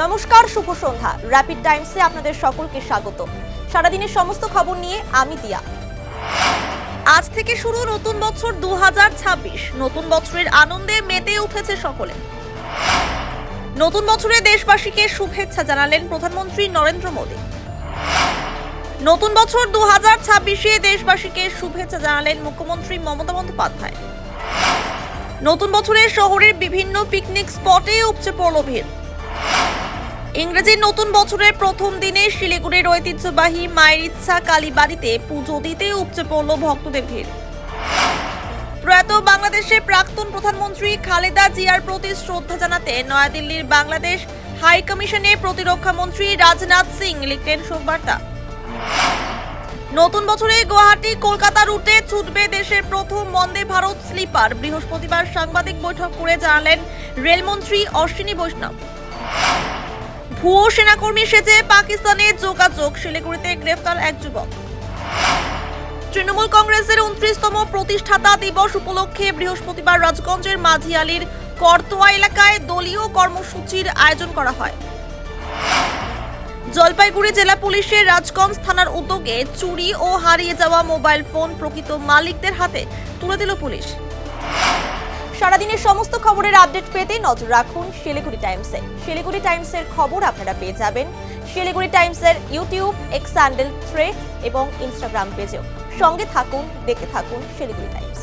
নমস্কার, শুভ সন্ধ্যা। র্যাপিড টাইমসে আপনাদের সকলকে স্বাগত। সারাদিনের সমস্ত খবর নিয়ে আমি দিয়া। আজ থেকে শুরু নতুন বছর 2026। নতুন বছরের আনন্দে মেতে উঠেছে সকলে। নতুন বছরে দেশবাসীকে শুভেচ্ছা জানালেন প্রধানমন্ত্রী নরেন্দ্র মোদী। নতুন বছর 2026-এ দেশবাসীকে শুভেচ্ছা জানালেন মুখ্যমন্ত্রী মমতা বন্দ্যোপাধ্যায়। নতুন বছরে শহরের বিভিন্ন পিকনিক স্পটে উপচে পড়ল ভিড়। ইংরেজি নতুন বছরের প্রথম দিনে শিলিগুড়ির ঐতিহ্যবাহী মায়ের ইচ্ছা কালীবাড়িতে পুজো দিতে উপচে পড়ল ভক্তদের ভিড়। প্রয়াত বাংলাদেশের প্রাক্তন প্রধানমন্ত্রী খালেদা জিয়ার প্রতি শ্রদ্ধা জানাতে নয়াদিল্লির বাংলাদেশ হাই কমিশনে প্রতিরক্ষা মন্ত্রী রাজনাথ সিং লিখলেন শোকবার্তা। নতুন বছরে গুয়াহাটি কলকাতা রুটে ছুটবে দেশের প্রথম বন্দে ভারত স্লিপার। বৃহস্পতিবার সাংবাদিক বৈঠক করে জানালেন রেলমন্ত্রী অশ্বিনী বৈষ্ণব। ভুয়ো সেনাকর্মী সেজে পাকিস্তানে যোগাযোগ, শিলিগুড়িতে গ্রেফতার এক যুবক। তৃণমূল কংগ্রেসের 29তম প্রতিষ্ঠাতা দিবস উপলক্ষে বৃহস্পতিবার রাজগঞ্জের মাঝিয়ালির করতোয়া এলাকায় দলীয় কর্মসূচির আয়োজন করা হয়। জলপাইগুড়ি জেলা পুলিশের রাজগঞ্জ থানার উদ্যোগে চুরি ও হারিয়ে যাওয়া মোবাইল ফোন প্রকৃত মালিকদের হাতে তুলে দিল পুলিশ। সারাদিনের সমস্ত খবরের আপডেট পেতে নজর রাখুন শিলিগুড়ি টাইমসে। শিলিগুড়ি টাইমসের খবর আপনারা পেয়ে যাবেন শিলিগুড়ি টাইমসের ইউটিউব, এক্স হ্যান্ডেল, থ্রেড এবং ইনস্টাগ্রাম পেজেও। সঙ্গে থাকুন, দেখে থাকুন শিলিগুড়ি টাইমস।